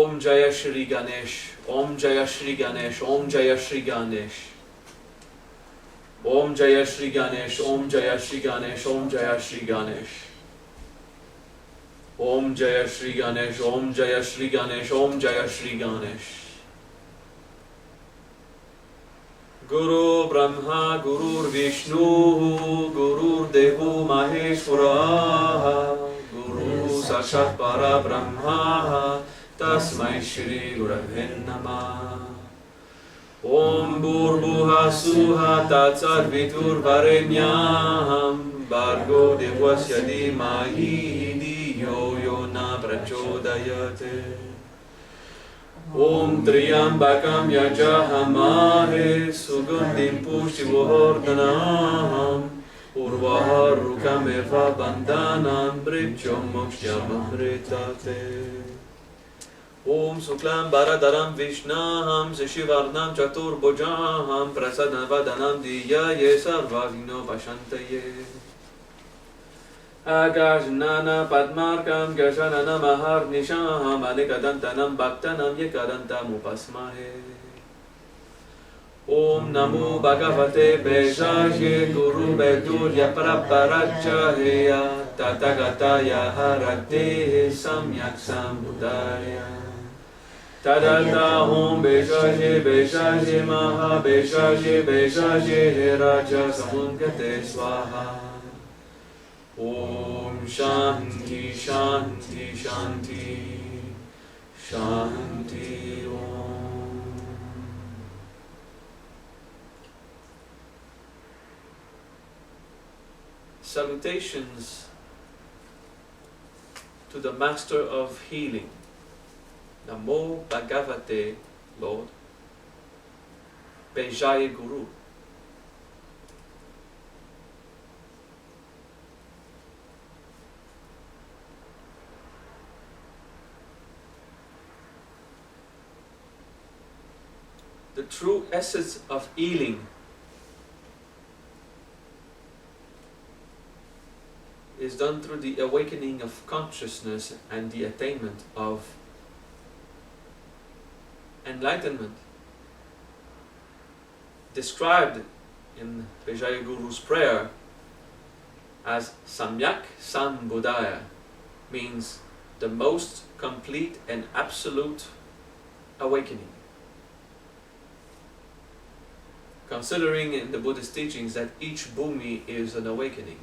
Om Jaya Shri Ganesh, Om Jaya Shri Ganesh, Om Jaya Shri Ganesh. Om Jaya Shri Ganesh, Om Jaya Shri Ganesh, Om Jaya Shri Ganesh. Om Jaya Shri Ganesh, Om Jaya Shri Ganesh, Om Jaya Shri Ganesh. Guru Brahma, Guru Vishnu, Guru Devo Maheshwara, Guru Sakshat Para Brahma, Tasmai Shri Gurave Namah. Om Bhurbuha Suha Tatsat Vitur Varenyam, Bargo Devasya Dhimahi Dhiyo Yo Na Prachodayate. Om Triyambakam Yajahamahe Sugandhim Pushtivardhanam Urvaharukam Eva Bandhanam Brijyam Mokshyamamritate. Om Suklam Baradaram Vishnaham Sishivarnam Chaturbhujaham Prasadavadanam Diyaye Sarvavino Vashantaye. Agajnana Padmarkam Gajanana Mahar Nishaham Alikadantanam Bhaktanam Yekadantam Upasmahe. Om Namo Bhagavate Bejaye Guru Bedurya Praparachaheya Tatagataya Harate Samyak Sambudaya. Tadata Om Bejaye Bejaye Maha Bejaye Bejaye Raja Samungate Swaha. Om Shanti Shanti Shanti Shanti Om. Salutations to the Master of Healing. Namo Bhagavate, Lord. Bejaya Guru. The true essence of healing is done through the awakening of consciousness and the attainment of enlightenment, described in Vijaya Guru's prayer as Samyak Sambudaya, means the most complete and absolute awakening. Considering in the Buddhist teachings that each bhumi is an awakening,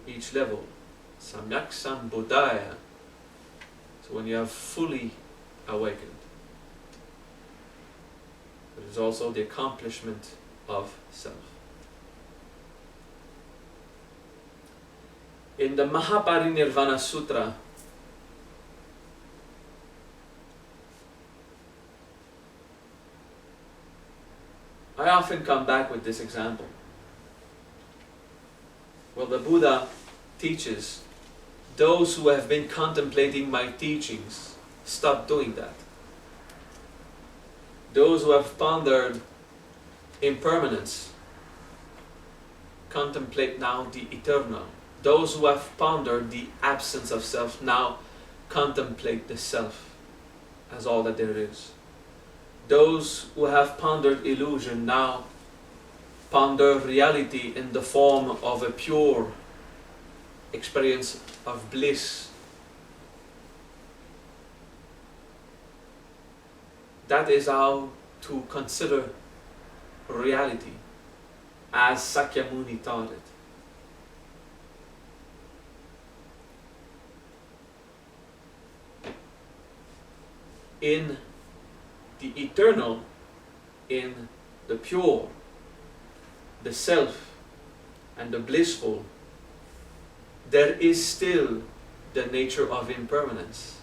each level, Samyak Sambudaya, so when you have fully awakened, it is also the accomplishment of self. In the Maha Sutra, I often come back with this example. Well, the Buddha teaches, those who have been contemplating my teachings, stop doing that. Those who have pondered impermanence, contemplate now the eternal. Those who have pondered the absence of self, now contemplate the self as all that there is. Those who have pondered illusion, now ponder reality in the form of a pure experience of bliss. That is how to consider reality as Sakyamuni taught it. In the eternal, in the pure, the self, and the blissful, there is still the nature of impermanence.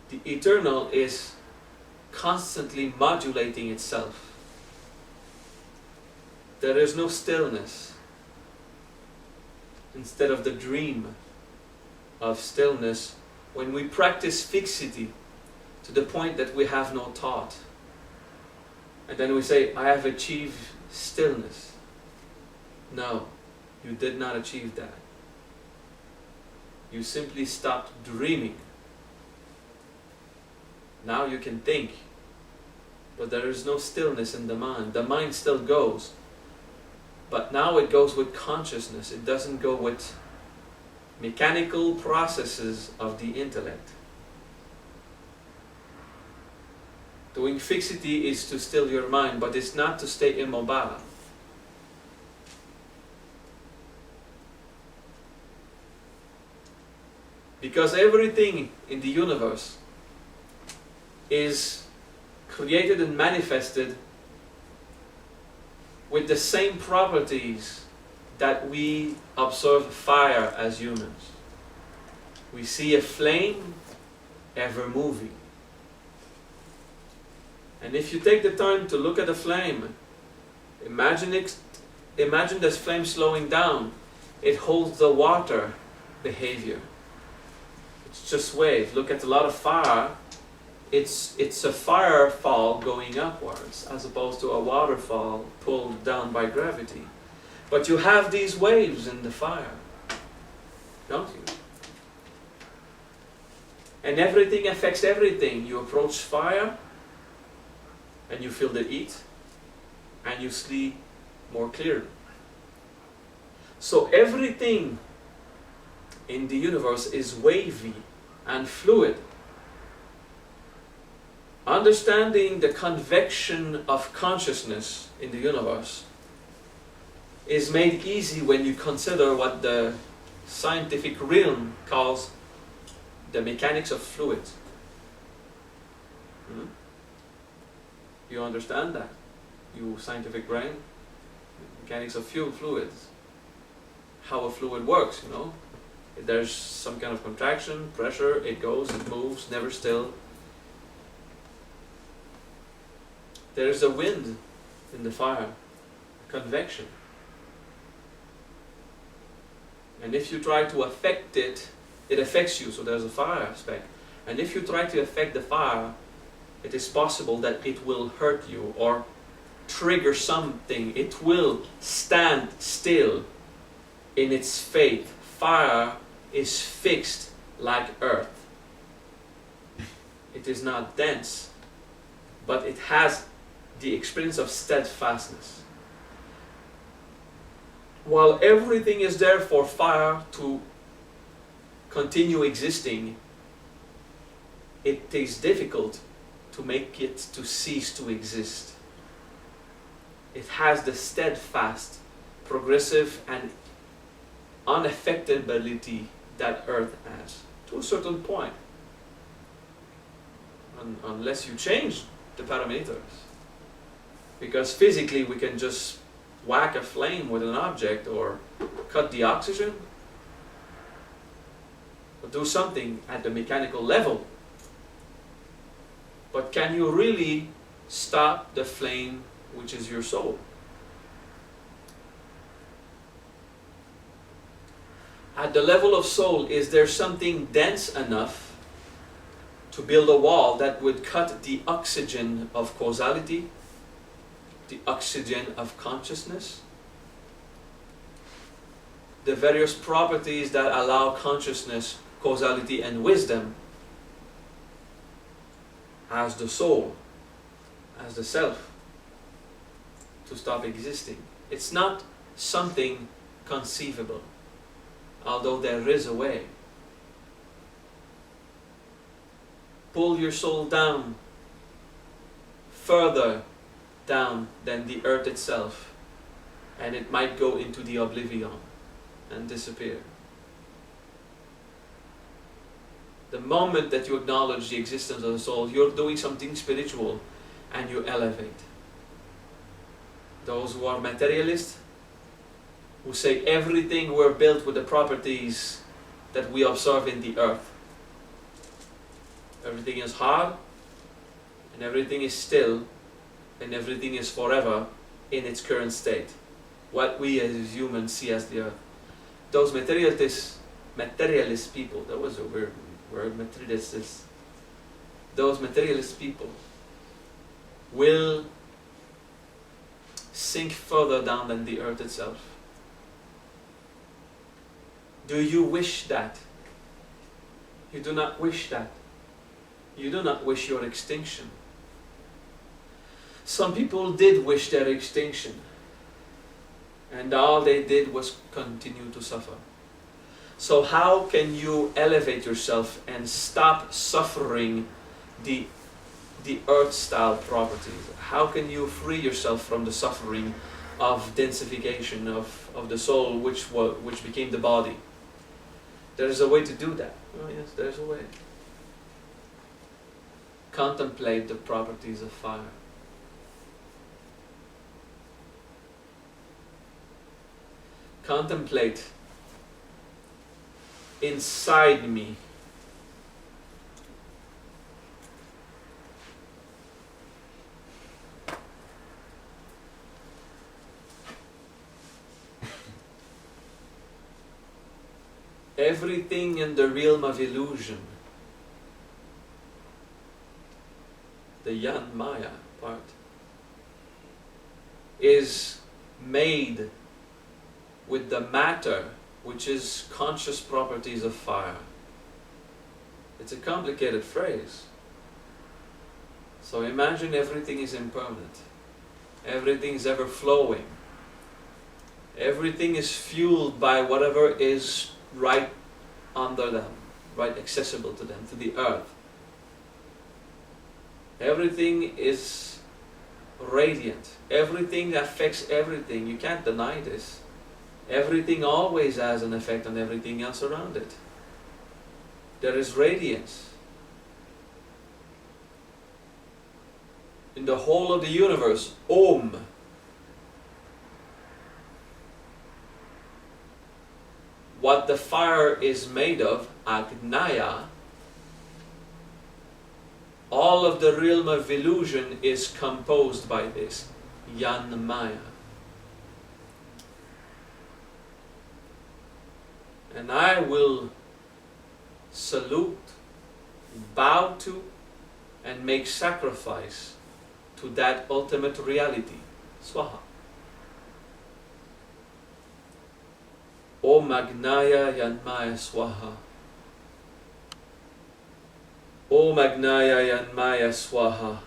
The eternal is constantly modulating itself. There is no stillness. Instead of the dream of stillness, when we practice fixity to the point that we have no thought, and then we say, I have achieved stillness. No, you did not achieve that. You simply stopped dreaming. Now you can think, but there is no stillness in the mind. The mind still goes, but now it goes with consciousness. It doesn't go with mechanical processes of the intellect. Doing fixity is to still your mind, but it's not to stay immobile. Because everything in the universe is created and manifested with the same properties that we observe fire as humans. We see a flame ever moving. And if you take the time to look at a flame, imagine this flame slowing down. It holds the water behavior. It's just waves. Look at a lot of fire. It's a fire fall going upwards as opposed to a waterfall pulled down by gravity. But you have these waves in the fire, don't you? And everything affects everything. You approach fire and you feel the heat and you see more clearly. So everything in the universe is wavy and fluid. Understanding the convection of consciousness in the universe is made easy when you consider what the scientific realm calls the mechanics of fluids. You understand that? You scientific brain? Mechanics of fluids. How a fluid works, you know? There's some kind of contraction, pressure, it goes, it moves, never still. There's a wind in the fire, convection. And if you try to affect it, it affects you, so there's a fire aspect. And if you try to affect the fire, it is possible that it will hurt you or trigger something. It will stand still in its fate. Fire is fixed like earth. It is not dense, but it has the experience of steadfastness. While everything is there for fire to continue existing, it is difficult to make it to cease to exist. It has the steadfast, progressive and unaffectability that earth has, to a certain point. Unless you change the parameters. Because physically we can just whack a flame with an object or cut the oxygen or do something at the mechanical level. But can you really stop the flame which is your soul? At the level of soul, is there something dense enough to build a wall that would cut the oxygen of causality, the oxygen of consciousness, the various properties that allow consciousness, causality and wisdom as the soul, as the self, to stop existing? It's not something conceivable, although there is a way. Pull your soul down, further down than the earth itself, and it might go into the oblivion and disappear. The moment that you acknowledge the existence of the soul, you're doing something spiritual and you elevate. Those who are materialists, who say everything we're built with the properties that we observe in the earth. Everything is hard, and everything is still, and everything is forever in its current state. What we as humans see as the earth. Those materialist people, that was a weird word, materialist. Those materialist people will sink further down than the earth itself. Do you wish that? You do not wish that. You do not wish your extinction. Some people did wish their extinction, and all they did was continue to suffer. So how can you elevate yourself and stop suffering the earth-style properties? How can you free yourself from the suffering of densification of the soul, which became the body? There is a way to do that. Oh yes, there's a way. Contemplate the properties of fire. Contemplate inside me everything in the realm of illusion, the Yan Maya part, is made with the matter, which is conscious properties of fire. It's a complicated phrase. So imagine everything is impermanent. Everything is ever flowing. Everything is fueled by whatever is right under them, right accessible to them, to the earth. Everything is radiant. Everything affects everything. You can't deny this. Everything always has an effect on everything else around it. There is radiance. In the whole of the universe, Om. What the fire is made of, Agnaya, all of the realm of illusion is composed by this, Yan Maya. And I will salute, bow to, and make sacrifice to that ultimate reality, Swaha. Om Agnaya Yanmaya Swaha. Om Agnaya Yanmaya Swaha.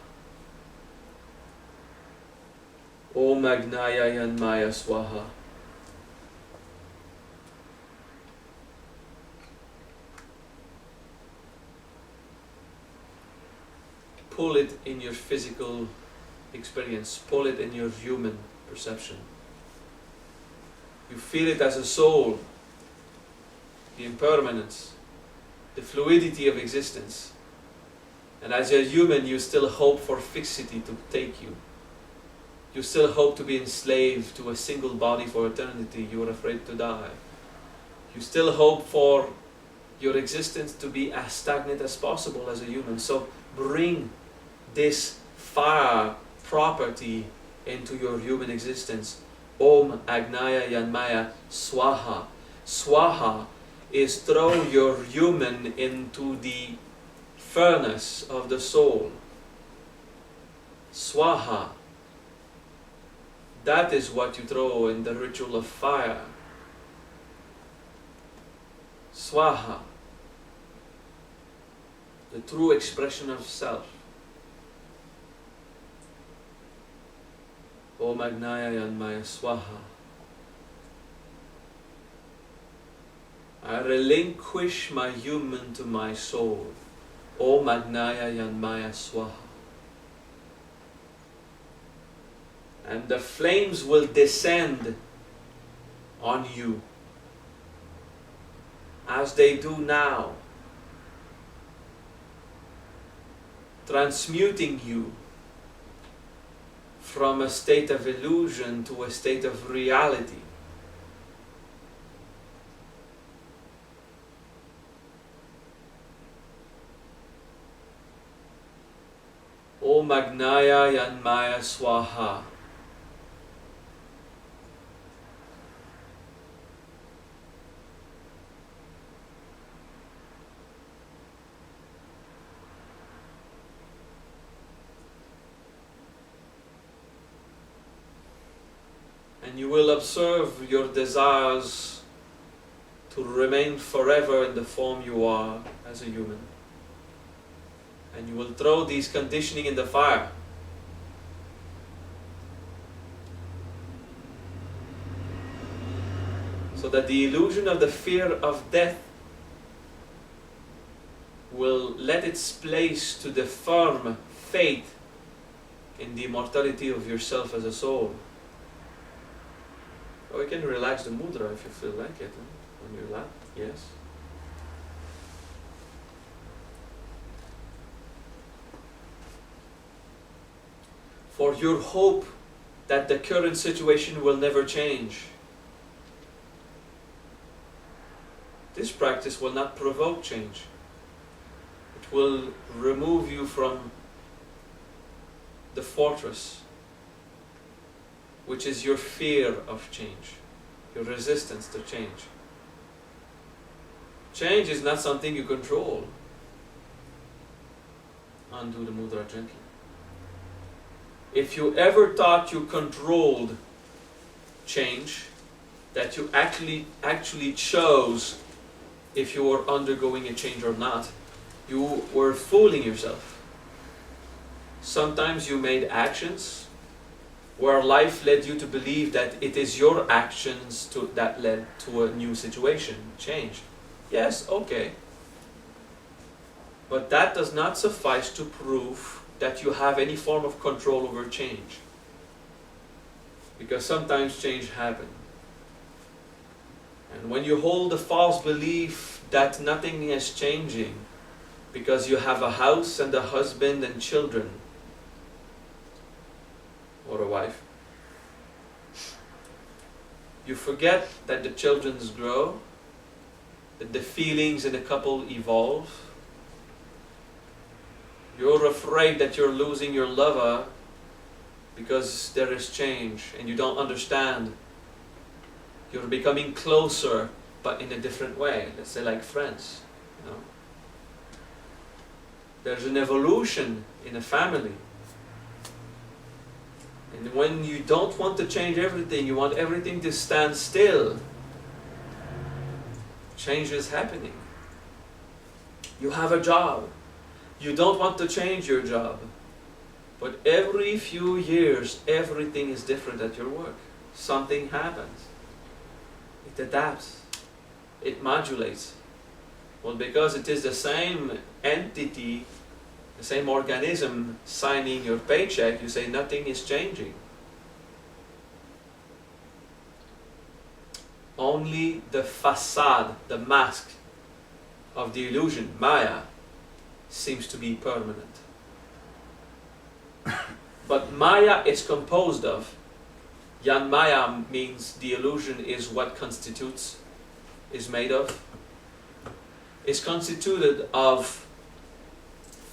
Om Agnaya Yanmaya Swaha. Pull it in your physical experience, pull it in your human perception. You feel it as a soul, the impermanence, the fluidity of existence. And as a human, you still hope for fixity to take you. You still hope to be enslaved to a single body for eternity. You are afraid to die. You still hope for your existence to be as stagnant as possible as a human. So bring this fire property into your human existence. Om Agnaya Yanmaya Swaha. Swaha is throw your human into the furnace of the soul. Swaha. That is what you throw in the ritual of fire. Swaha. The true expression of self. Om Agnaya Yanmaya Swaha. I relinquish my human to my soul. Om Agnaya Yanmaya Swaha. And the flames will descend on you as they do now, transmuting you from a state of illusion to a state of reality. Om Agnaya Yanmaya Swaha. And you will observe your desires to remain forever in the form you are as a human. And you will throw these conditioning in the fire. So that the illusion of the fear of death will let its place to the firm faith in the immortality of yourself as a soul. Or you can relax the mudra if you feel like it, on your lap, yes. For your hope that the current situation will never change. This practice will not provoke change. It will remove you from the fortress, which is your fear of change, your resistance to change. Change is not something you control. Undo the mudra gently. If you ever thought you controlled change, that you actually chose if you were undergoing a change or not, you were fooling yourself. Sometimes you made actions where life led you to believe that it is your actions that led to a new situation, change. Yes, okay. But that does not suffice to prove that you have any form of control over change. Because sometimes change happens. And when you hold the false belief that nothing is changing because you have a house and a husband and children, or a wife, you forget that the children grow, that the feelings in a couple evolve. You're afraid that you're losing your lover because there is change and you don't understand. You're becoming closer, but in a different way. Let's say like friends. You know? There's an evolution in a family. And when you don't want to change everything, you want everything to stand still, change is happening. You have a job. You don't want to change your job. But every few years, everything is different at your work. Something happens. It adapts. It modulates. Well, because it is the same entity, the same organism signing your paycheck, you say nothing is changing. Only the facade, the mask of the illusion, Maya, seems to be permanent. But Maya is composed of, Yan Maya means the illusion is what constitutes, is made of, is constituted of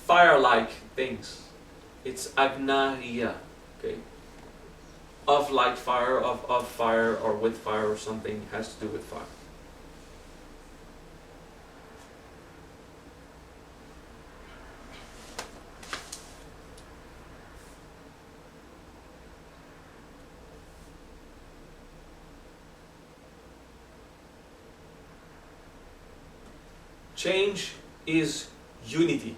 fire-like things. It's Agnariya, okay? Of like fire, of fire, or with fire, or something has to do with fire. Change is unity.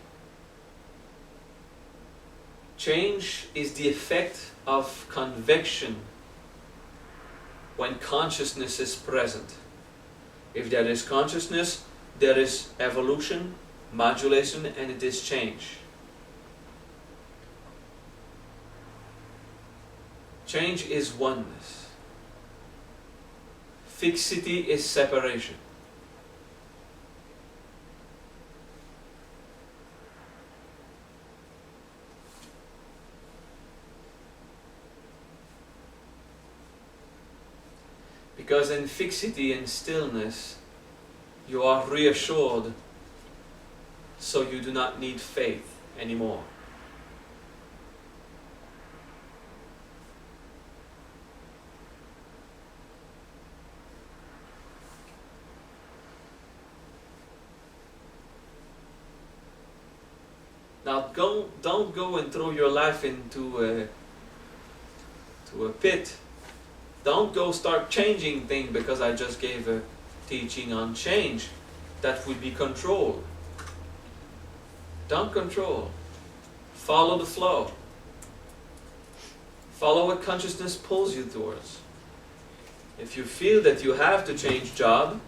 Change is the effect of convection when consciousness is present. If there is consciousness, there is evolution, modulation, and it is change. Change is oneness. Fixity is separation. Because in fixity and stillness, you are reassured, so you do not need faith anymore. Now don't go and throw your life into a pit. Don't go start changing things because I just gave a teaching on change. That would be control. Don't control. Follow the flow. Follow what consciousness pulls you towards. If you feel that you have to change job,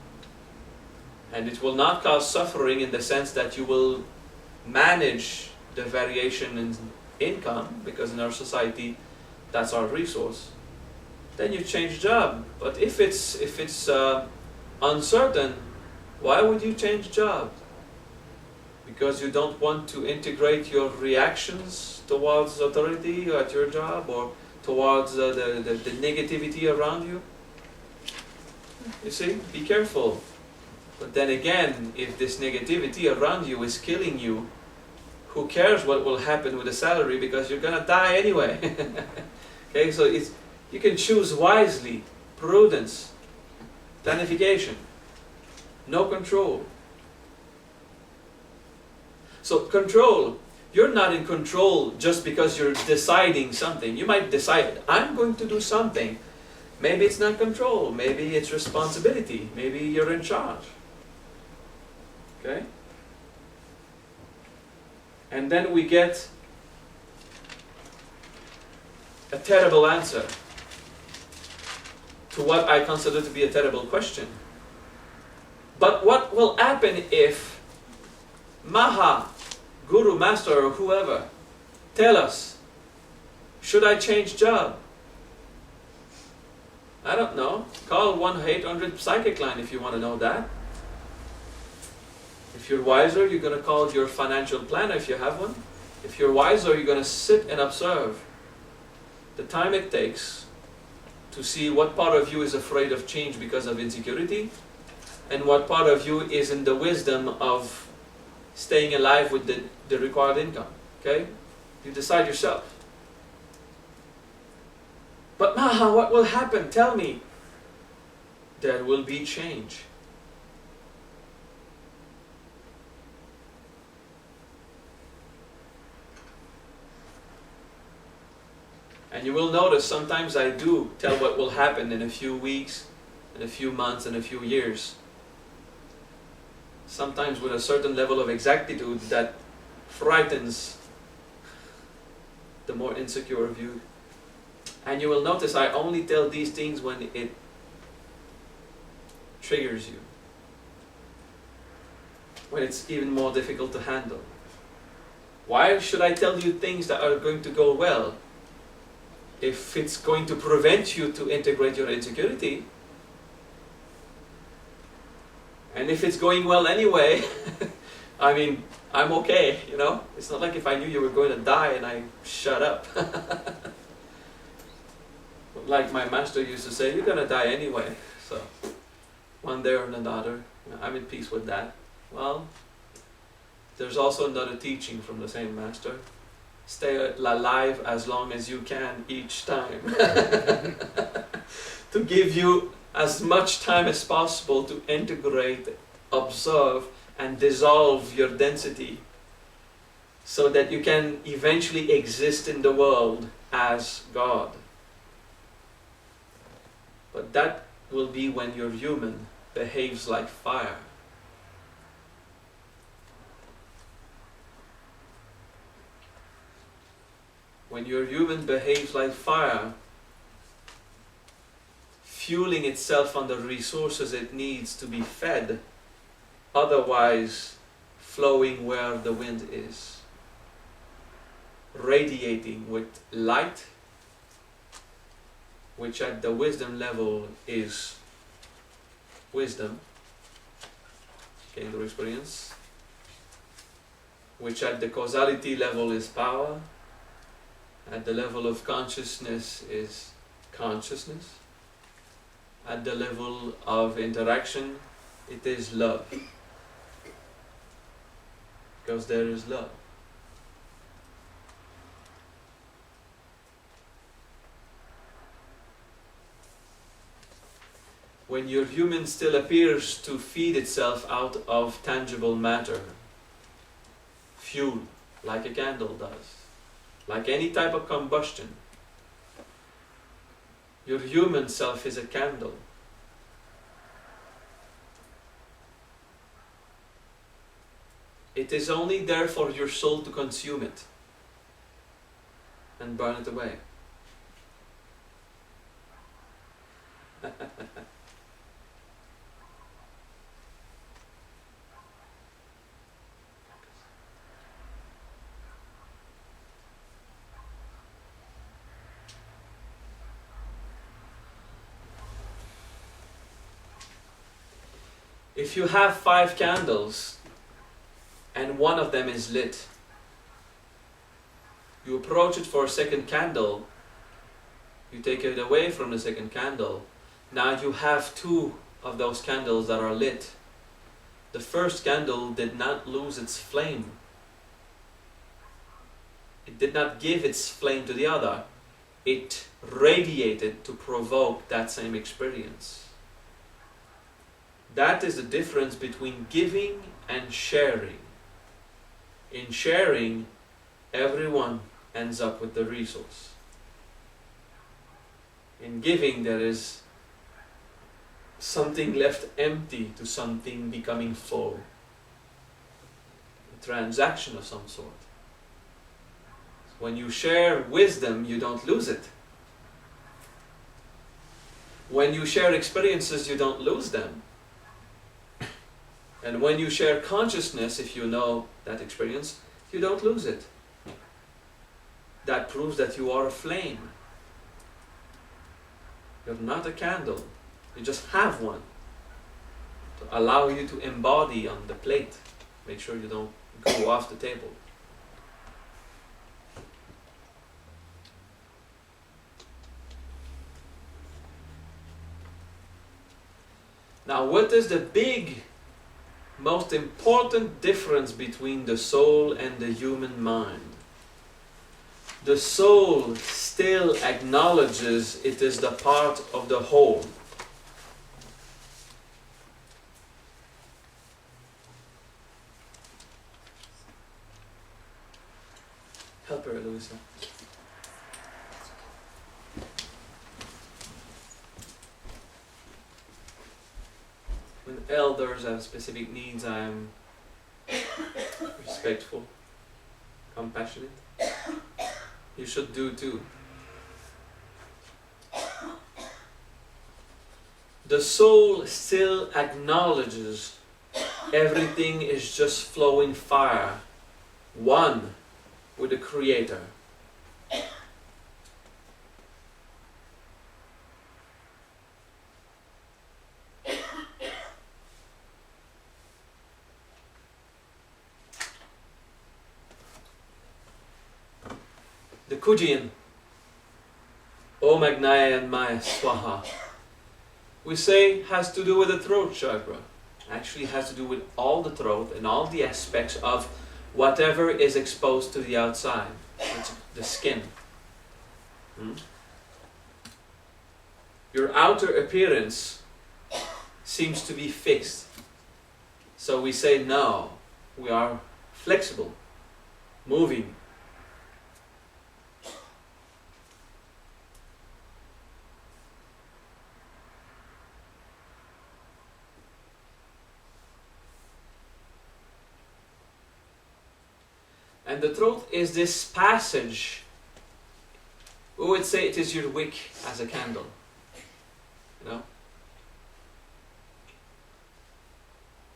and it will not cause suffering in the sense that you will manage the variation in income, because in our society that's our resource, then you change job. But if it's uncertain, why would you change job? Because you don't want to integrate your reactions towards authority at your job, or towards the negativity around you? You see, be careful. But then again, if this negativity around you is killing you, who cares what will happen with the salary, because you're gonna die anyway. Okay, so you can choose wisely, prudence, planification, no control. So control, you're not in control just because you're deciding something. You might decide, I'm going to do something. Maybe it's not control, maybe it's responsibility, maybe you're in charge. Okay? And then we get a terrible answer to what I consider to be a terrible question. But what will happen if Maha, Guru, Master, or whoever tell us, should I change job? I don't know. Call 1-800 Psychic Line if you want to know that. If you're wiser, you're going to call your financial planner if you have one. If you're wiser, you're going to sit and observe the time it takes to see what part of you is afraid of change because of insecurity, and what part of you is in the wisdom of staying alive with the required income. Okay? You decide yourself. But Maha, what will happen? Tell me. There will be change. And you will notice sometimes I do tell what will happen in a few weeks, in a few months, in a few years. Sometimes with a certain level of exactitude that frightens the more insecure of you. And you will notice I only tell these things when it triggers you. When it's even more difficult to handle. Why should I tell you things that are going to go well? If it's going to prevent you to integrate your insecurity, and if it's going well anyway, I mean, I'm okay, you know? It's not like if I knew you were going to die and I shut up. Like my master used to say, you're going to die anyway. So, one day or another, I'm in peace with that. Well, there's also another teaching from the same master. Stay alive as long as you can each time. To give you as much time as possible to integrate, observe, and dissolve your density, so that you can eventually exist in the world as God. But that will be when your human behaves like fire. When your human behaves like fire, fueling itself on the resources it needs to be fed, otherwise flowing where the wind is, radiating with light, which at the wisdom level is wisdom, gain the experience, which at the causality level is power, at the level of consciousness is consciousness, at the level of interaction it is love, because there is love. When your human still appears to feed itself out of tangible matter, fuel, like a candle does, like any type of combustion, your human self is a candle. It is only there for your soul to consume it and burn it away. If you have 5 candles and one of them is lit, you approach it for a second candle, you take it away from the second candle, now you have 2 of those candles that are lit. The first candle did not lose its flame. It did not give its flame to the other. It radiated to provoke that same experience. That is the difference between giving and sharing. In sharing, everyone ends up with the resource. In giving, there is something left empty to something becoming full. A transaction of some sort. When you share wisdom, you don't lose it. When you share experiences, you don't lose them. And when you share consciousness, if you know that experience, you don't lose it. That proves that you are a flame. You're not a candle. You just have one to allow you to embody on the plate. Make sure you don't go off the table. Now, what is the big, most important difference between the soul and the human mind? The soul still acknowledges it is the part of the whole. Help her, Louisa. When elders have specific needs, I am respectful, compassionate. You should do too. The soul still acknowledges everything is just flowing fire, one with the Creator. The Kuji-In, Om Agnaya and Maya Swaha, we say has to do with the throat chakra. Actually has to do with all the throat and all the aspects of whatever is exposed to the outside. It's the skin. Your outer appearance seems to be fixed. So we say no, we are flexible, moving. And the throat is this passage. We would say it is your wick as a candle. You know?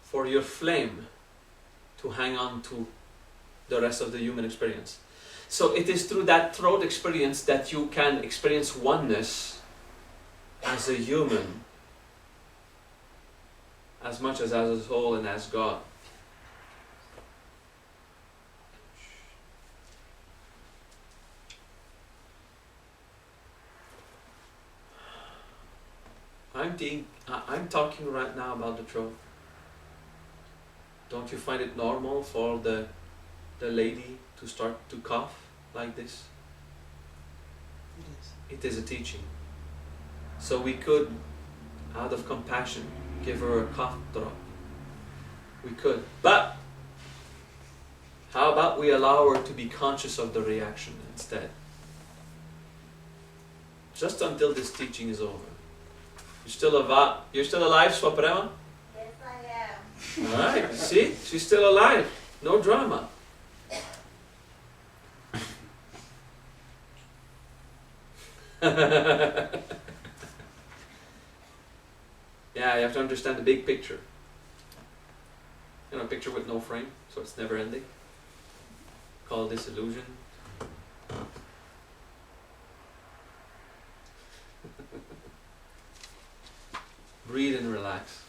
For your flame to hang on to the rest of the human experience. So it is through that throat experience that you can experience oneness as a human, as much as a soul and as God. I'm talking right now about the throat. Don't you find it normal for the lady to start to cough like this? It is a teaching. So we could, out of compassion, give her a cough drop. We could. But how about we allow her to be conscious of the reaction instead? Just until this teaching is over. You're still alive, Swaprema? Yes, I am. Alright, see? She's still alive. No drama. Yeah, you have to understand the big picture. You know, a picture with no frame, so it's never ending. Call this illusion. Breathe and relax.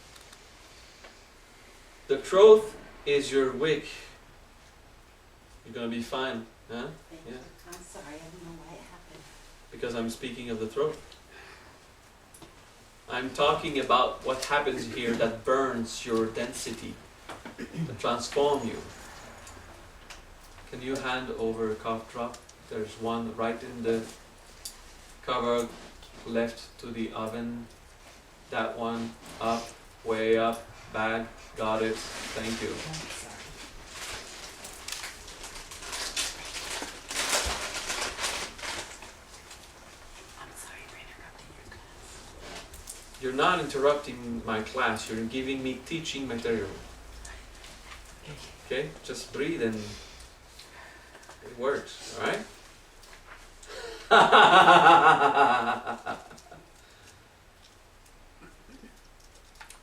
The truth is your wick. You're gonna be fine, huh? Yeah. I'm sorry, I don't know why it happened. Because I'm speaking of the throat. I'm talking about what happens here that burns your density, that transform you. Can you hand over a cough drop? There's one right in the cupboard, left to the oven. That one, up, way up, bag, got it, thank you. I'm sorry. I'm sorry for interrupting your class. You're not interrupting my class, you're giving me teaching material. Okay, just breathe and it works, alright?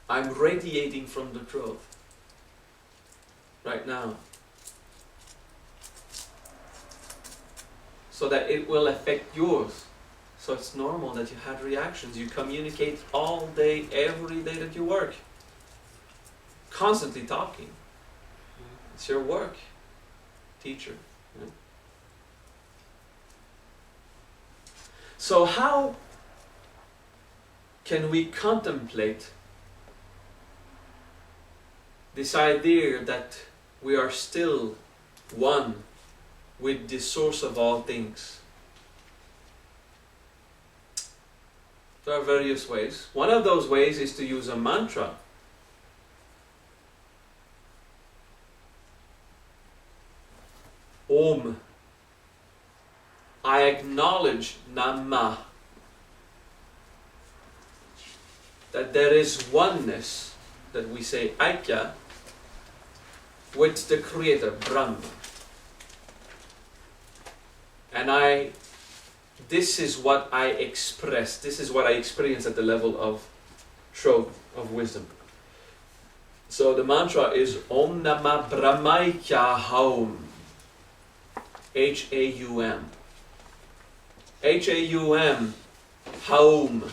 I'm radiating from the truth right now so that it will affect yours. So it's normal that you had reactions. You communicate all day, every day that you work. Constantly talking. It's your work, teacher. Yeah. So how can we contemplate this idea that we are still one with the source of all things? There are various ways. One of those ways is to use a mantra. Om. I acknowledge Nama. That there is oneness, that we say Aikya, with the Creator, Brahma. And this is what I express, this is what I experience at the level of truth, of wisdom. So the mantra is Om Namah Brahmaikya Haum. H-A-U-M. H-A-U-M, Haum,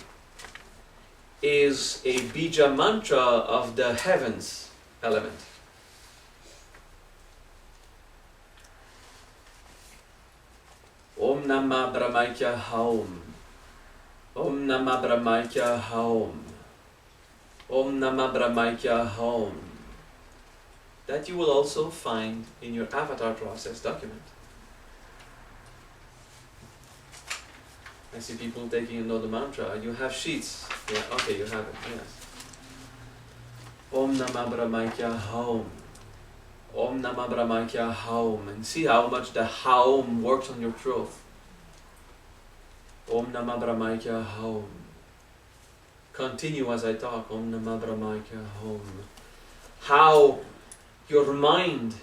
is a bija mantra of the heavens element. Om Namah Brahmaikya Haum. Om Namah Brahmaikya Haum. Om Namah Brahmaikya Haum. That you will also find in your avatar process document. I see people taking another mantra. You have sheets. Yeah, okay, you have it, yes. Om Namah Brahmaikya Haum. Om Namah Brahmaikya Haum. And see how much the Haum works on your throat. Om Namah Brahmaikya Haum. Continue as I talk. Om Namah Brahmaikya Haum. How your mind,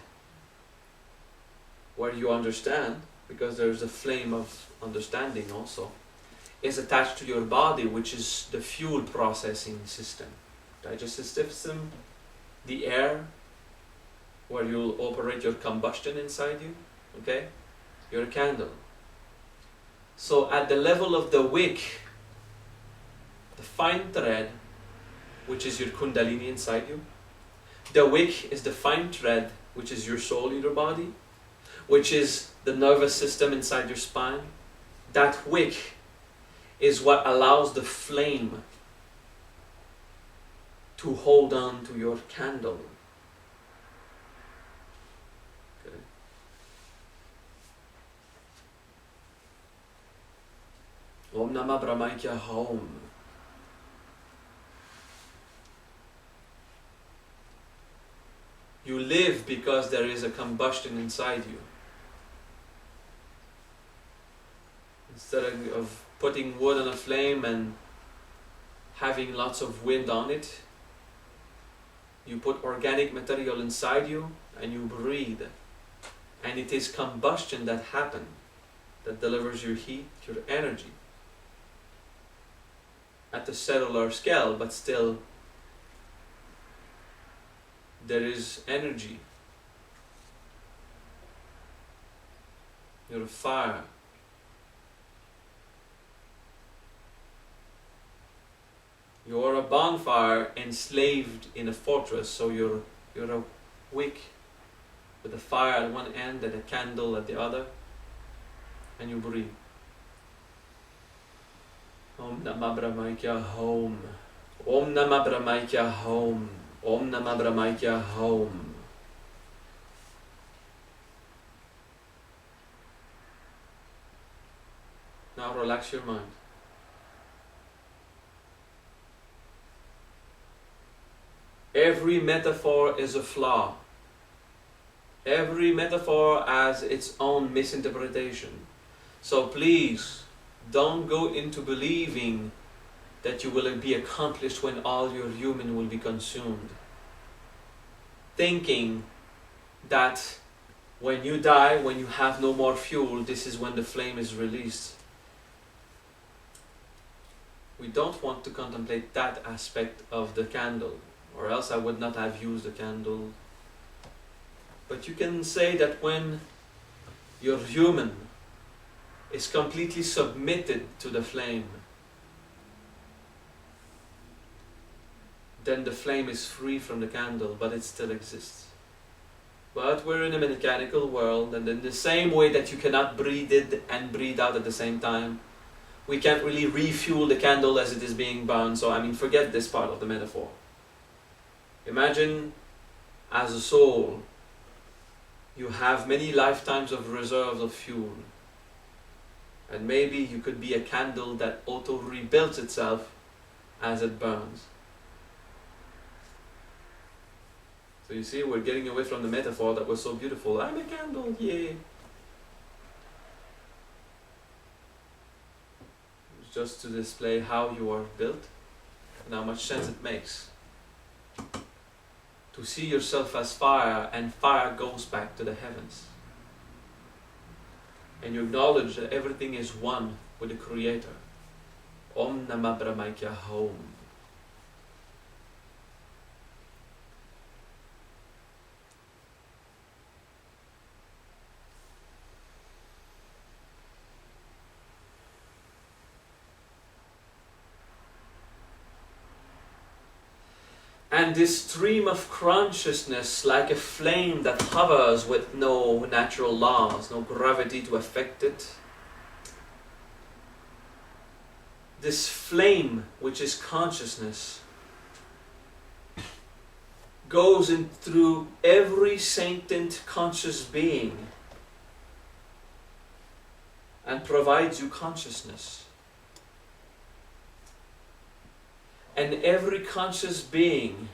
where you understand, because there's a flame of understanding also, is attached to your body, which is the fuel processing system. Digestive system, the air, where you'll operate your combustion inside you, okay? You're a candle. So at the level of the wick, the fine thread, which is your kundalini inside you, the wick is the fine thread, which is your soul in your body, which is the nervous system inside your spine. That wick is what allows the flame to hold on to your candle. Okay. Om Namah Brahmaikya Haum. You live because there is a combustion inside you. Instead of putting wood on a flame and having lots of wind on it, You put organic material inside you and you breathe. And it is combustion that happens, that delivers your heat, your energy. At the cellular scale, but still there is energy. You're a fire. You're a bonfire enslaved in a fortress, so you're a wick with a fire at one end and a candle at the other, and you breathe. Om Namah Brahmaikya Hom. Om Namah Brahmaikya Hom. Om Namah Brahmaikya Hom. Now relax your mind. Every metaphor is a flaw. Every metaphor has its own misinterpretation. So please, don't go into believing that you will be accomplished when all your human will be consumed. Thinking that when you die, when you have no more fuel, this is when the flame is released. We don't want to contemplate that aspect of the candle, or else I would not have used the candle. But you can say that when your human is completely submitted to the flame, then the flame is free from the candle, but it still exists. But we're in a mechanical world, and in the same way that you cannot breathe in and breathe out at the same time, we can't really refuel the candle as it is being burned. So forget this part of the metaphor. Imagine, as a soul, you have many lifetimes of reserves of fuel. And maybe you could be a candle that auto-rebuilds itself as it burns. So you see, we're getting away from the metaphor that was so beautiful. I'm a candle, yay! It's just to display how you are built and how much sense it makes. To see yourself as fire, and fire goes back to the heavens. And you acknowledge that everything is one with the Creator. Om Namah Brahmaikya Hom. And this stream of consciousness, like a flame that hovers with no natural laws, no gravity to affect it. This flame, which is consciousness, goes in through every sentient conscious being and provides you consciousness. And every conscious being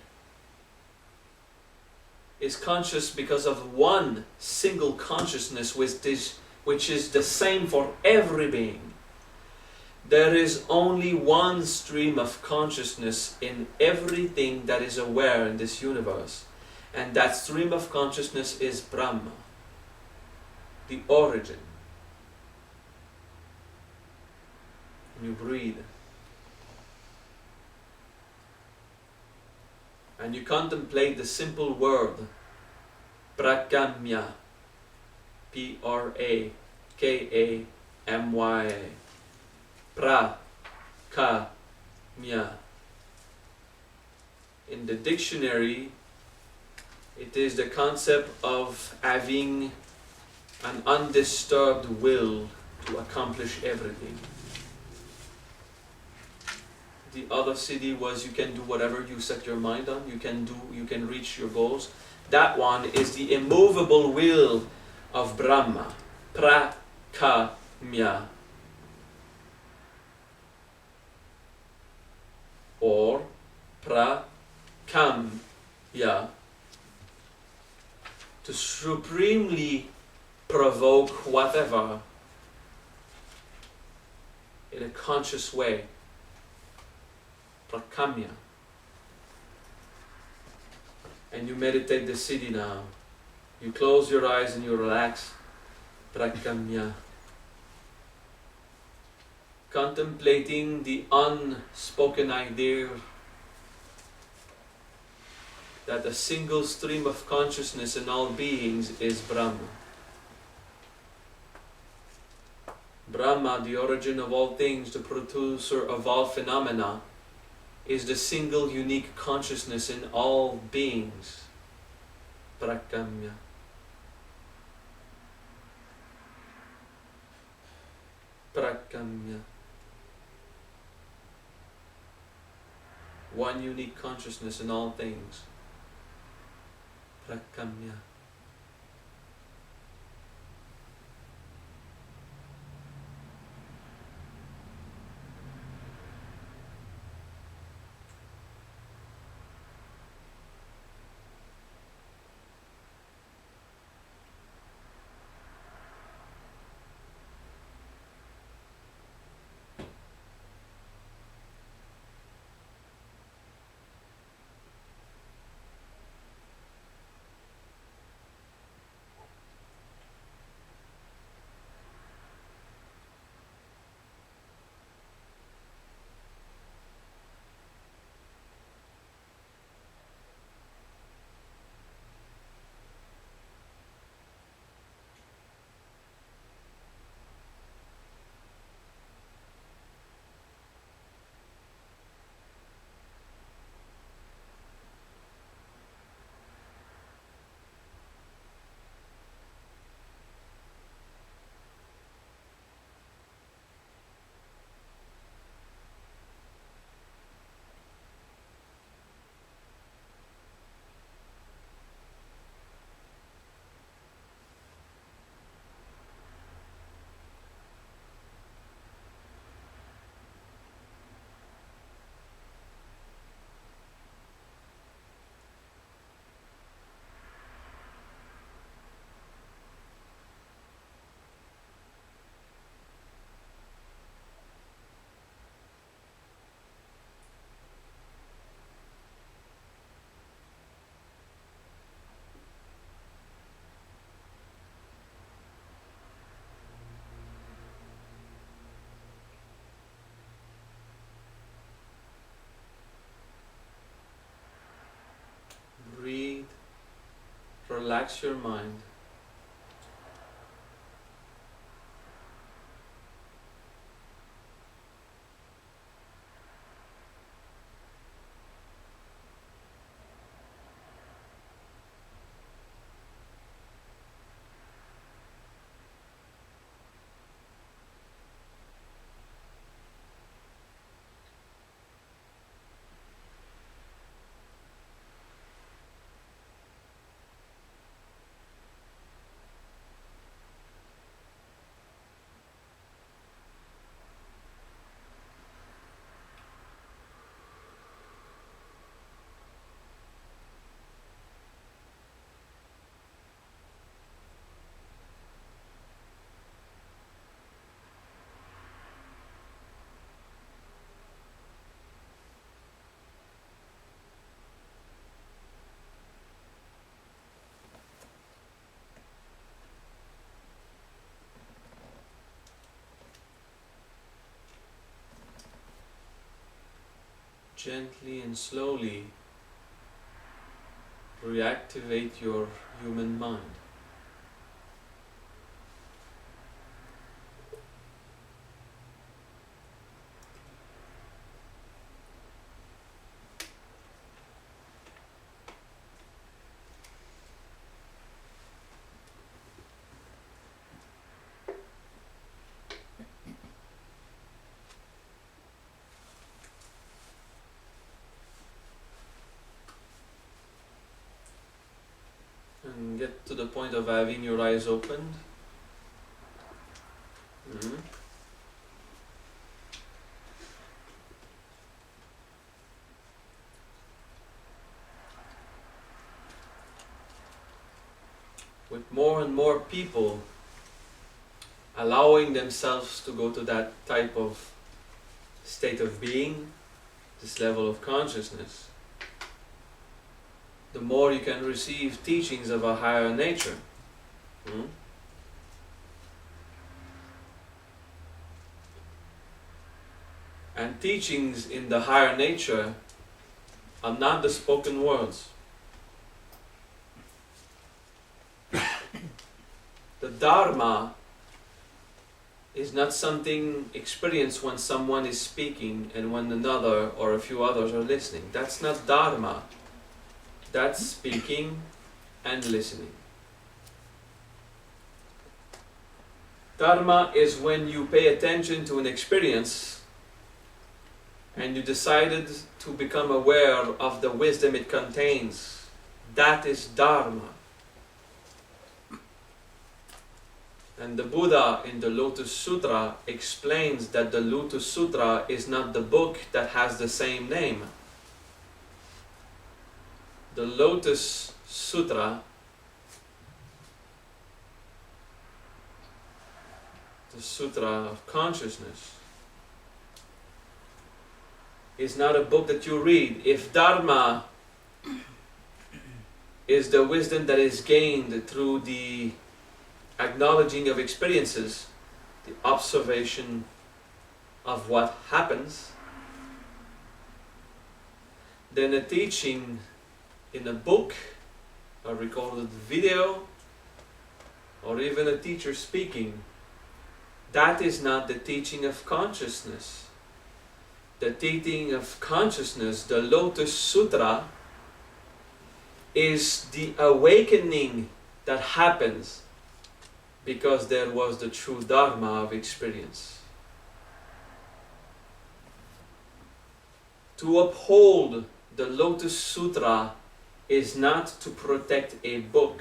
is conscious because of one single consciousness, which is the same for every being. There is only one stream of consciousness in everything that is aware in this universe. And that stream of consciousness is Brahma, the origin. And you breathe. And you contemplate the simple word Prakamya, Prakkamya, Prakamya. In the dictionary, it is the concept of having an undisturbed will to accomplish everything. The other Siddhi was you can do whatever you set your mind on, you can reach your goals. That one is the immovable will of Brahma, Prakamya. Or Prakamya. To supremely provoke whatever in a conscious way. Prakamya. and you meditate the Siddhi now. You close your eyes and you relax. Prakamya. Contemplating the unspoken idea that a single stream of consciousness in all beings is Brahma. Brahma, the origin of all things, the producer of all phenomena, is the single unique consciousness in all beings. Prakamya. Prakamya. One unique consciousness in all things. Prakamya. Breathe. Relax your mind. Gently and slowly reactivate your human mind. And get to the point of having your eyes opened. With more and more people allowing themselves to go to that type of state of being, this level of consciousness, the more you can receive teachings of a higher nature. And teachings in the higher nature are not the spoken words. The Dharma is not something experienced when someone is speaking and when another or a few others are listening. That's not Dharma. That's speaking and listening. Dharma is when you pay attention to an experience and you decided to become aware of the wisdom it contains. That is Dharma. And the Buddha in the Lotus Sutra explains that the Lotus Sutra is not the book that has the same name. The Lotus Sutra, the Sutra of Consciousness, is not a book that you read. If Dharma is the wisdom that is gained through the acknowledging of experiences, the observation of what happens, then a teaching in a book, a recorded video, or even a teacher speaking, that is not the teaching of consciousness. The teaching of consciousness, the Lotus Sutra, is the awakening that happens because there was the true Dharma of experience. To uphold the Lotus Sutra is not to protect a book.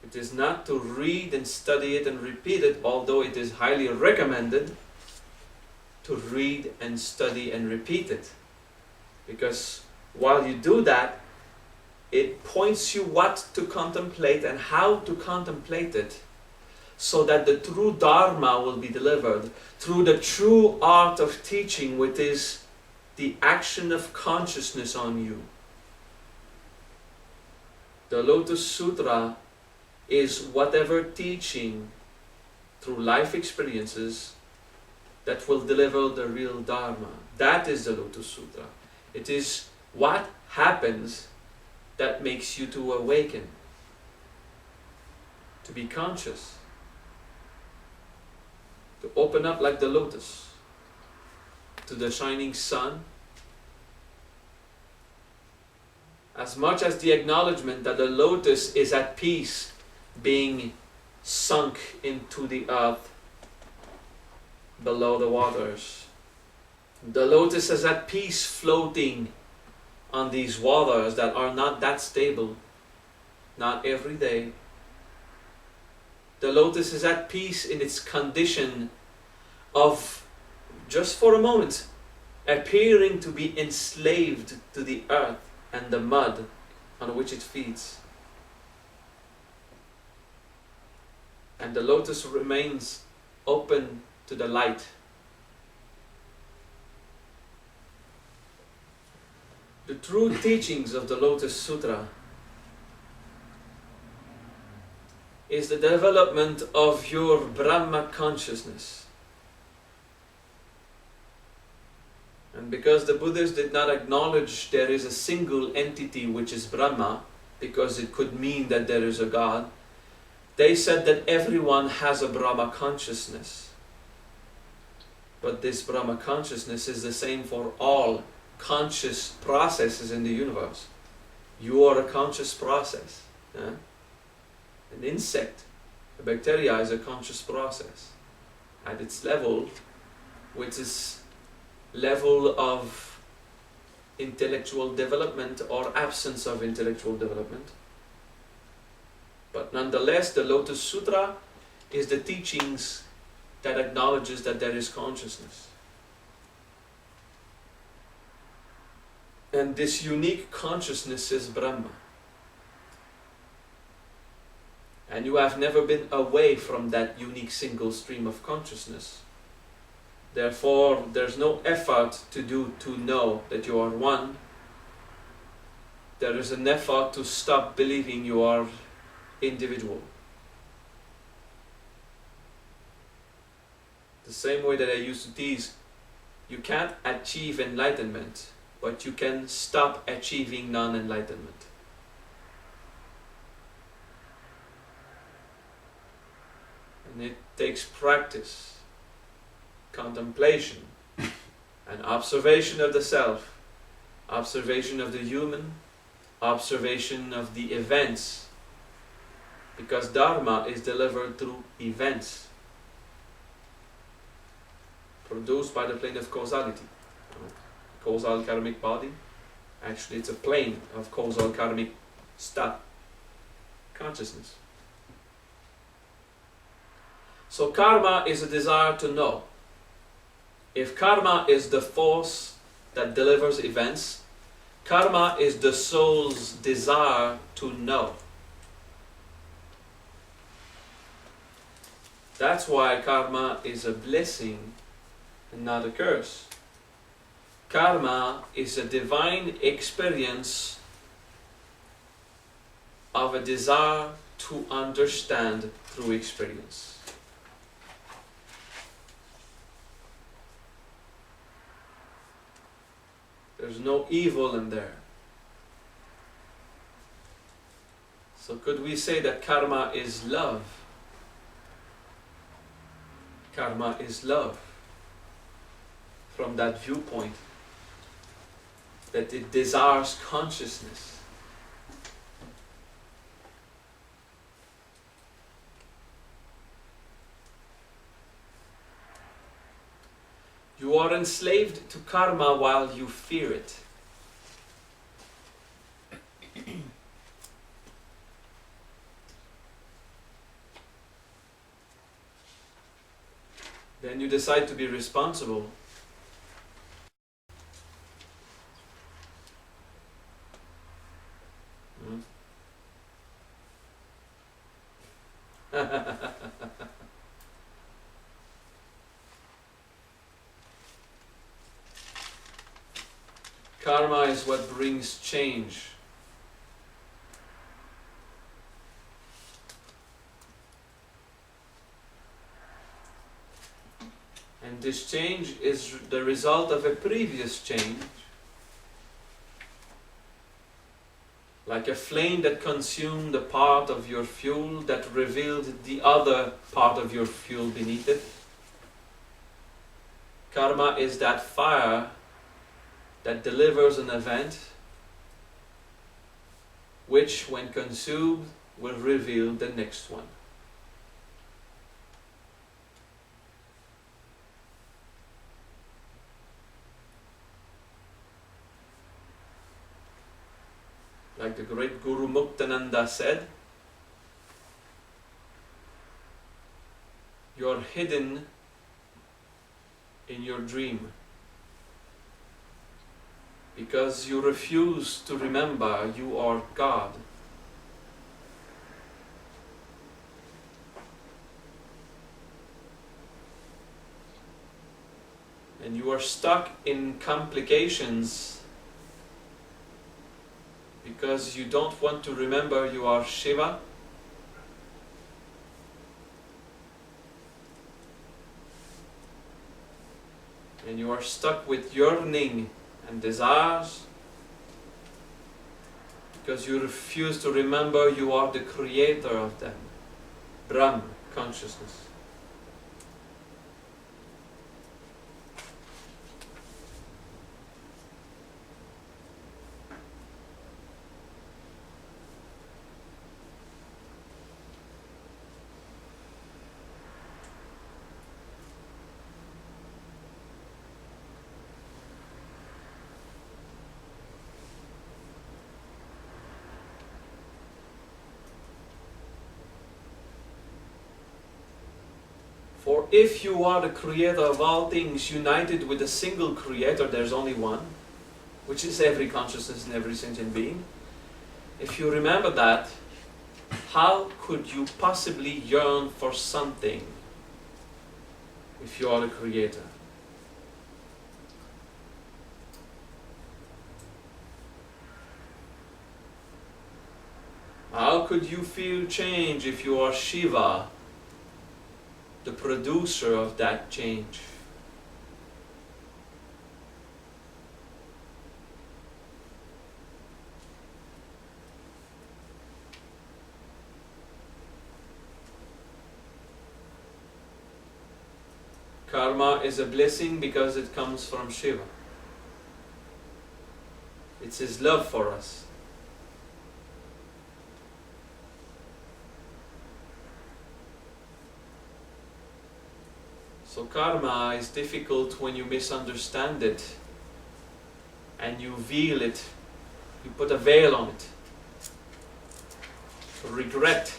It is not to read and study it and repeat it, although it is highly recommended to read and study and repeat it. Because while you do that, it points you what to contemplate and how to contemplate it, so that the true Dharma will be delivered through the true art of teaching, which is the action of consciousness on you. The Lotus Sutra is whatever teaching through life experiences that will deliver the real Dharma. That is the Lotus Sutra. It is what happens that makes you to awaken, to be conscious, to open up like the lotus to the shining sun, as much as the acknowledgement that the lotus is at peace being sunk into the earth below the waters. The lotus is at peace floating on these waters that are not that stable, not every day. The lotus is at peace in its condition of, just for a moment, appearing to be enslaved to the earth and the mud on which it feeds. And the lotus remains open to the light. The true teachings of the Lotus Sutra is the development of your Brahma consciousness. And because the Buddhists did not acknowledge there is a single entity which is Brahma, because it could mean that there is a God, they said that everyone has a Brahma consciousness. But this Brahma consciousness is the same for all conscious processes in the universe. You are a conscious process. An insect, a bacteria, is a conscious process at its level, which is level of intellectual development or absence of intellectual development. But nonetheless, the Lotus Sutra is the teachings that acknowledges that there is consciousness. And this unique consciousness is Brahma. And you have never been away from that unique single stream of consciousness. Therefore, there's no effort to do to know that you are one. there is an effort to stop believing you are individual. The same way that I used to tease, you can't achieve enlightenment, but you can stop achieving non-enlightenment. And it takes practice, contemplation, and observation of the self, observation of the human, observation of the events, because Dharma is delivered through events produced by the plane of causality. Causal karmic body, actually it's a plane of causal karmic stat, consciousness. So karma is a desire to know. If karma is the force that delivers events, karma is the soul's desire to know. That's why karma is a blessing and not a curse. Karma is a divine experience of a desire to understand through experience. There's no evil in there. So could we say that karma is love? Karma is love. From that viewpoint, that it desires consciousness. You are enslaved to karma while you fear it. Then you decide to be responsible. Karma is what brings change. And this change is the result of a previous change. Like a flame that consumed a part of your fuel that revealed the other part of your fuel beneath it. Karma is that fire that delivers an event which, when consumed, will reveal the next one. Like the great Guru Muktananda said, you are hidden in your dream because you refuse to remember you are God. And you are stuck in complications because you don't want to remember you are Shiva. And you are stuck with yearning and desires because you refuse to remember you are the creator of them. Brahma, consciousness. For if you are the creator of all things, united with a single creator, there's only one, which is every consciousness and every sentient being. If you remember that, how could you possibly yearn for something if you are the creator? could you feel change if you are Shiva, the producer of that change? Karma is a blessing because it comes from Shiva. It's his love for us. So karma is difficult when you misunderstand it and you veil it, you put a veil on it. Regret.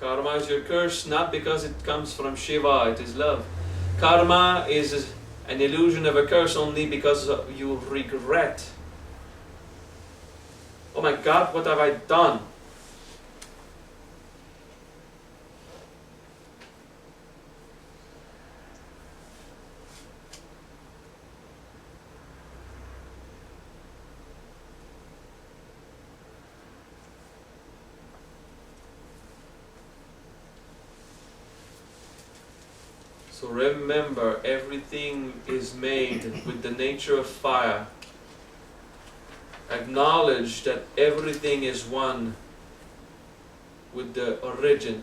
Karma is your curse not because it comes from Shiva, it is love. Karma is an illusion of a curse only because you regret. Oh my God, what have I done? So remember, everything is made with the nature of fire. Acknowledge that everything is one with the origin.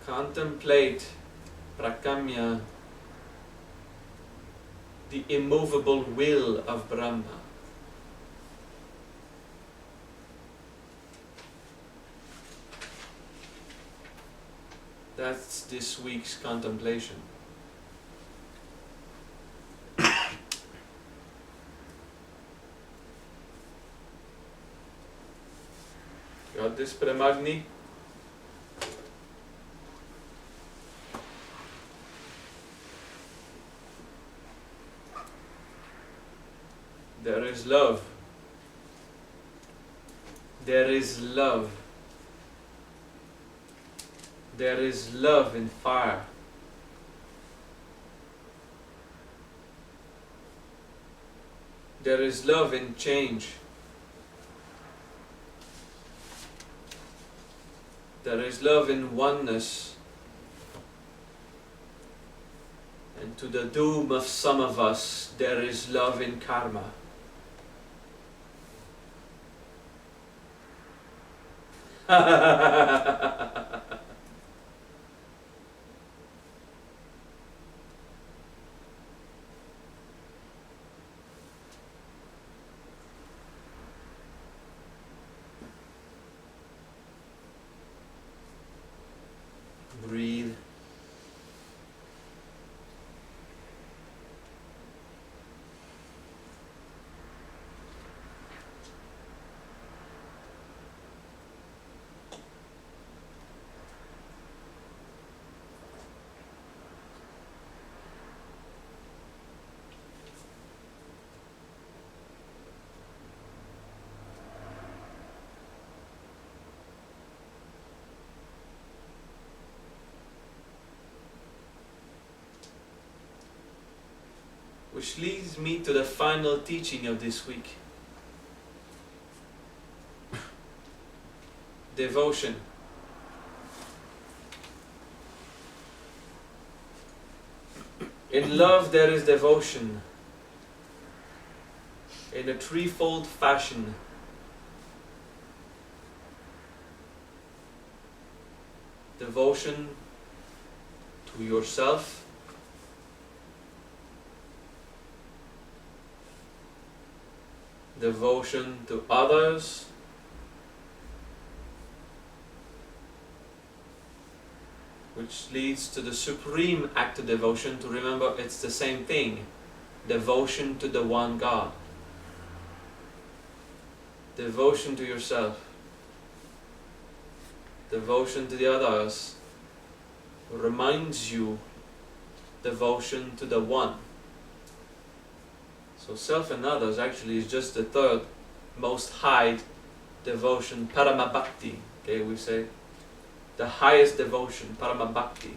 Contemplate, prakamya, the immovable will of Brahma. That's this week's contemplation. Got this, Pramagni? There is love. There is love. There is love in fire. There is love in change. There is love in oneness. And to the doom of some of us, there is love in karma. Breathe. Which leads me to the final teaching of this week. Devotion. In love there is devotion. In a threefold fashion. Devotion to yourself, devotion to others, which leads to the supreme act of devotion. To remember, it's the same thing. Devotion to the one God. Devotion to yourself. Devotion to the others reminds you devotion to the one. So self and others actually is just the third most high devotion, Parama Bhakti. Okay, we say the highest devotion, Parama Bhakti.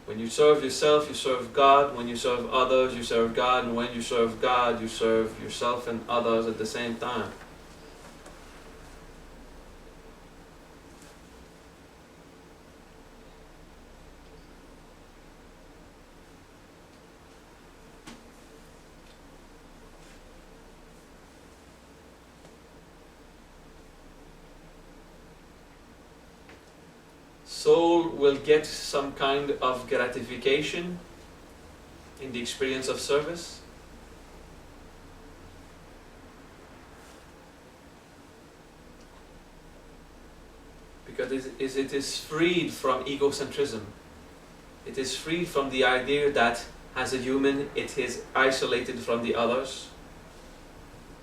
When you serve yourself, you serve God. When you serve others, you serve God. And when you serve God, you serve yourself and others at the same time. Soul will get some kind of gratification in the experience of service. Because it is freed from egocentrism. It is freed from the idea that as a human it is isolated from the others.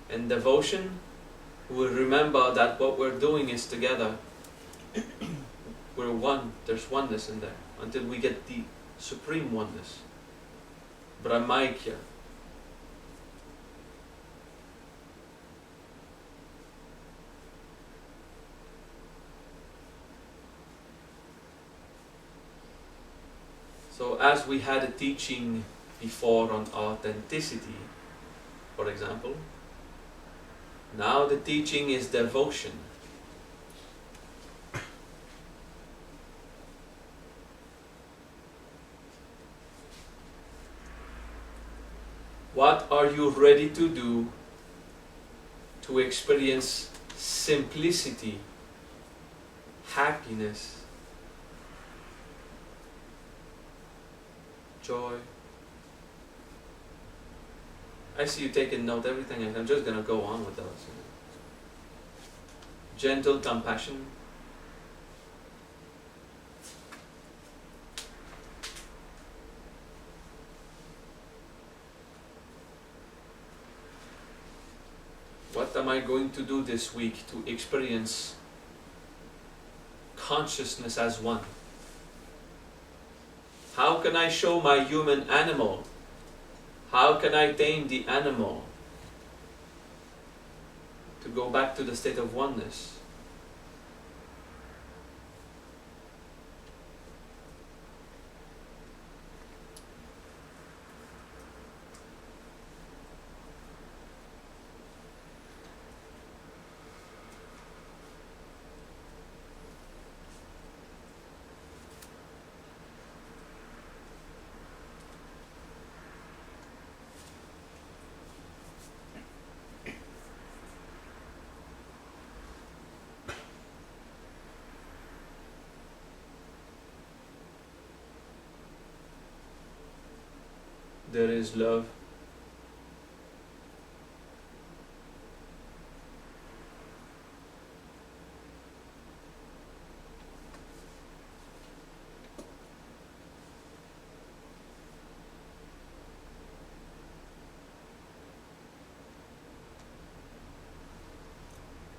In devotion, we will remember that what we're doing is together. We're one, there's oneness in there, until we get the supreme oneness, Brahmaikya. So as we had a teaching before on authenticity, for example, now the teaching is devotion. What are you ready to do to experience simplicity, happiness, joy? I see you taking note of everything, and I'm just going to go on with those. Gentle compassion. What am I going to do this week to experience consciousness as one? How can I show my human animal? How can I tame the animal to go back to the state of oneness? There is love.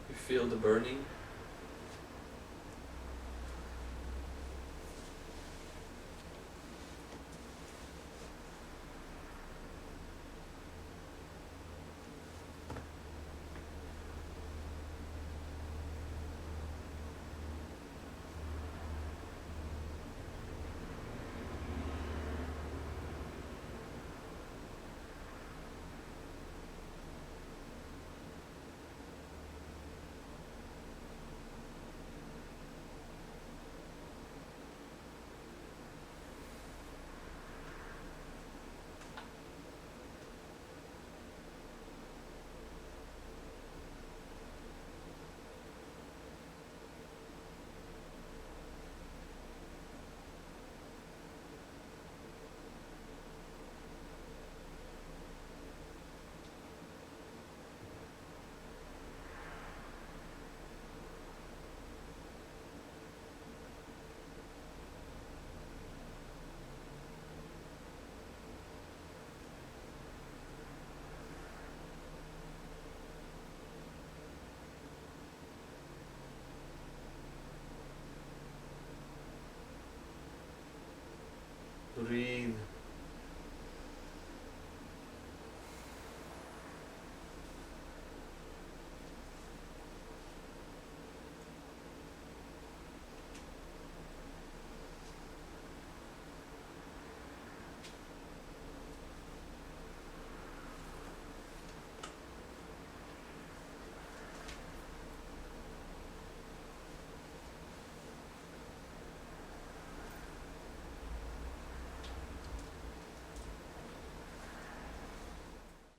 You feel the burning.